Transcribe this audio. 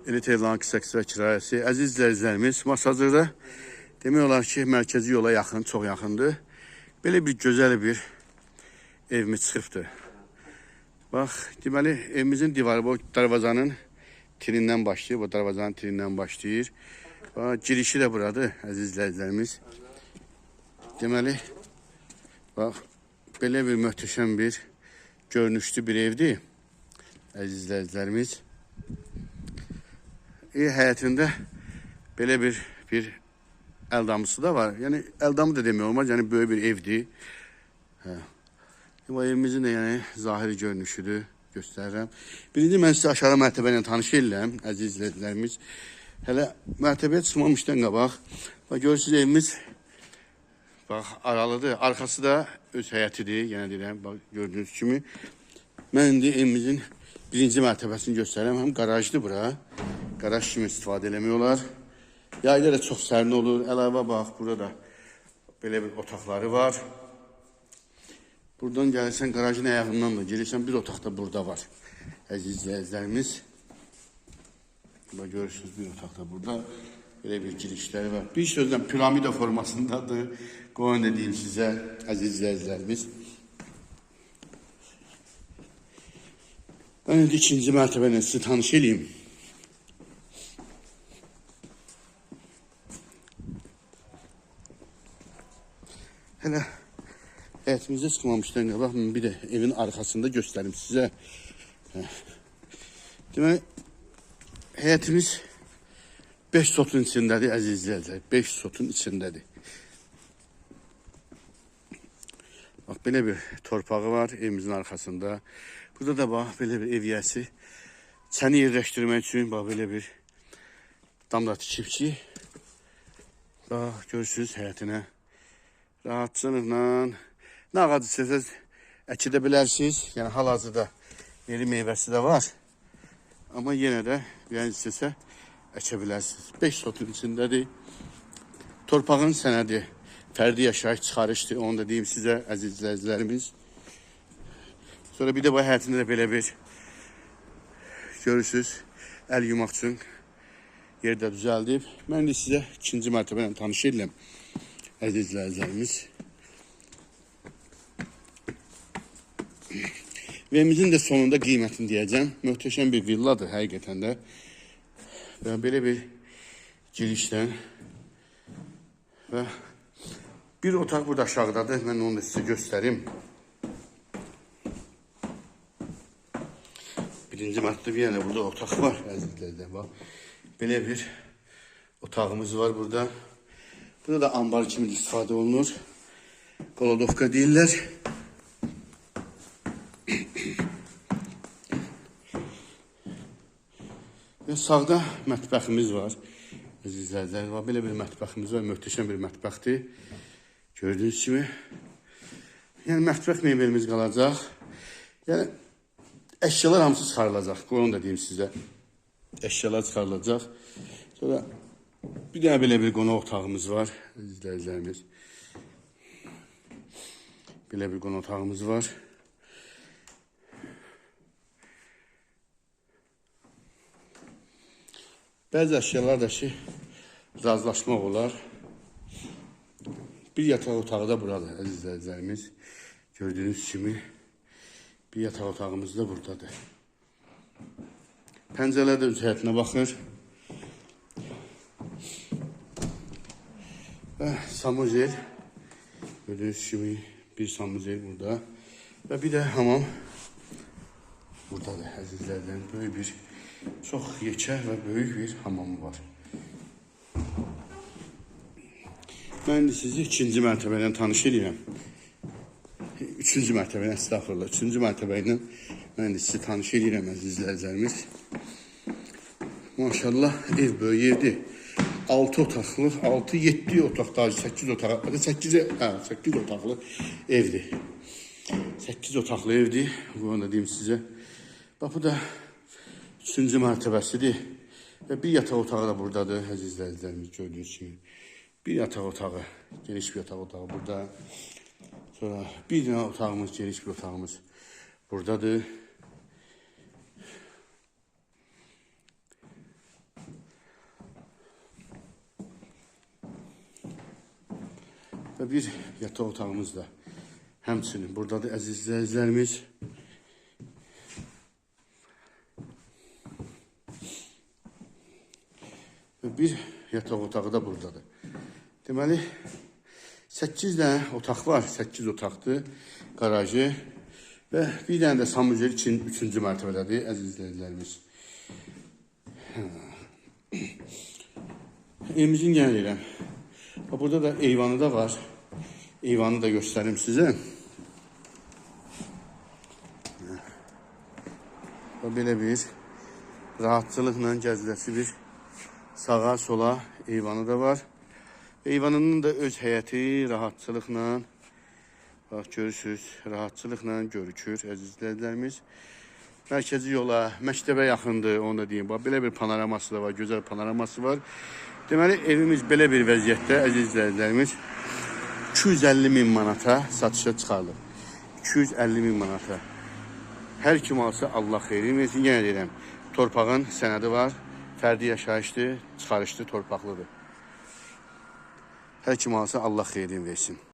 Elit evlərin qısa kirayəsi. Əziz izləyicilərimiz, Masazırda demək olar ki, mərkəzi yola yaxın, çox yaxındır. Belə bir gözəl bir evimiz çıxıbdır. Bax, deməli, evimizin divarı bu darvazanın tirindən başlayır. Bu darvazanın tirindən başlayır. Bax, girişi də buradır, əziz izləyicilərimiz. Deməli, bax, belə bir möhtəşəm bir görünüşlü bir evdir, əziz izləyicilərimiz. Həyətində belə bir əldamısı da var. Yəni, əldamı da demək olmaz, yəni böyük bir evdir. Bu evimizin də yəni zahiri görünüşüdür, göstərirəm. Birinci mən sizə aşağı mərtəbə ilə tanış edirəm, əziz izləyicilərimiz. Hələ mərtəbəyə çıxmamışdan qabaq, görürsünüz evimiz bax, aralıdır. Arxası da öz həyətidir, yenə deyirəm, bax, gördüyünüz kimi. Mən indi evimizin birinci mərtəbəsini göstərirəm, həm qarajdır bura. Qaraj kimi istifadə eləmək olar. Yayda da çox sərin olur. Əlavə bax, burada da belə bir otaqları var. Buradan gəlirsən, qarajın ayağından da gelirsən, bir otaq da burada var. Əziz izləyicilərimiz. Görürsünüz, bir otaq da burada. Belə bir girişləri var. Bir sözlə piramida formasındadır. Qoyun da deyim sizə, əziz izləyicilərimiz. Mən indi ikinci mərtəbəni sizi tanış edeyim. Hələ həyətimizdə çıxmamışdan qabaq, bir də evin arxasında göstərim sizə. Demək, həyətimiz 5 sotun içindədir, əziz izləyicilər. 5 sotun içindədir. Bax, belə bir torpağı var evimizin arxasında. Burada da bax, belə bir ev yiyəsi. Çəni yerləşdirmək üçün, bax, belə bir damda tikibçi. Bax, görürsünüz həyətinə. Rahatçılıqla, nə ağacı istəsəz əkidə bilərsiniz. Yəni, hal-hazırda yeri meyvəsi də var. Amma yenə də, yəni istəsə əkə bilərsiniz. 5 sotun içindədir. Torpağın sənədi fərdi yaşayış çıxarışdır. Onu da deyim sizə, əziz izləyicilərimiz. Sonra bir də bu həyətində də belə bir görürsünüz, əl yumaq üçün yerdə düzəldib. Mən də sizə ikinci mərtəbə ilə tanış edirəm, əziz izləyicilərimiz. Evimizin də sonunda qiymətini deyəcəm. Möhtəşəm bir villadır həqiqətən də. Və belə bir girişdən və bir otaq burada aşağıdadır. Mən onu da sizə göstərim. Birinci mərtəbə yəni burada otaq var, əziz izləyicilər. Belə bir otağımız var burada. Burada da ambar kimi istifadə olunur. Qoladovka deyirlər. Və sağda mətbəximiz var. Əzizlərdə var. Belə bir mətbəximiz var. Möhtəşəm bir mətbəxdir. Gördüyünüz kimi. Yəni, mətbəx meyvəlimiz qalacaq. Yəni, əşyalar hamısı çıxarılacaq. Onu da deyim sizə. Əşyalar çıxarılacaq. Sonra bir dənə belə bir qonaq otağımız var, izləyicilərimiz. Belə bir qonaq otağımız var. Bəzi əşyalar da ki, razılaşmaq olar. Bir yataq otağı da buradır, əziz izləyicilərimiz. Gördüyünüz kimi bir yataq otağımız da buradadır. Pəncərələr də öz həyətinə baxır. Və samuzel, gördüyünüz kimi bir samuzel burada. Və bir də hamam buradadır, əzizlərdən. Böyük bir, çox yekə və böyük bir hamamı var. Mən də sizi ikinci mərtəbə ilə tanış edirəm. Üçüncü mərtəbə ilə, estağfurullah. Üçüncü mərtəbə ilə mən də sizi tanış edirəm, əzizlərimiz. Maşallah, ev böyük evdir. 6 otaqlı, 6-7 otaqda, 8 otaqlı, 8 otaqlı evdir. 8 otaqlı evdir, bunu da deyim sizə. Bax, bu da 3-cü mərtəbəsidir. Və bir yataq otağı da buradadır, əziz izləyicilərimiz gördüyünüz kimi. Bir yataq otağı, geniş bir yataq otağı burada. Sonra bir dənə otağımız, geniş bir otağımız buradadır. və bir yataq otağımız da həmçinin buradadır əziz izləyicilərimiz. Və bir yataq otağı da buradadır. Deməli 8 dənə otaq var, 8 otaqdır, qarajı və bir dənə də samuzel üçün 3-cü mərtəbədədir əziz izləyicilərimiz. Evimizin genel edirəm. Burada da eyvanı da var. Eyvanı da göstərim sizə. Belə bir rahatçılıqla gəziləsi bir sağa sola eyvanı da var. Eyvanının da öz həyəti rahatçılıqla, bax görürsünüz, rahatçılıqla görükür əziz izləyicilərimiz. Mərkəzi yola, məktəbə yaxındır, onu da deyim. Bax, belə bir panoraması da var, gözəl panoraması var. Deməli, evimiz belə bir vəziyyətdə əziz izləyicilərimiz 250.000 manata satışa çıxarılır. 250.000 manata. Hər kim alsa Allah xeyri versin. Yenə deyirəm, torpağın sənədi var, fərdi yaşayışdır, çıxarışdır, torpaqlıdır. Hər kim alsa Allah xeyrini versin.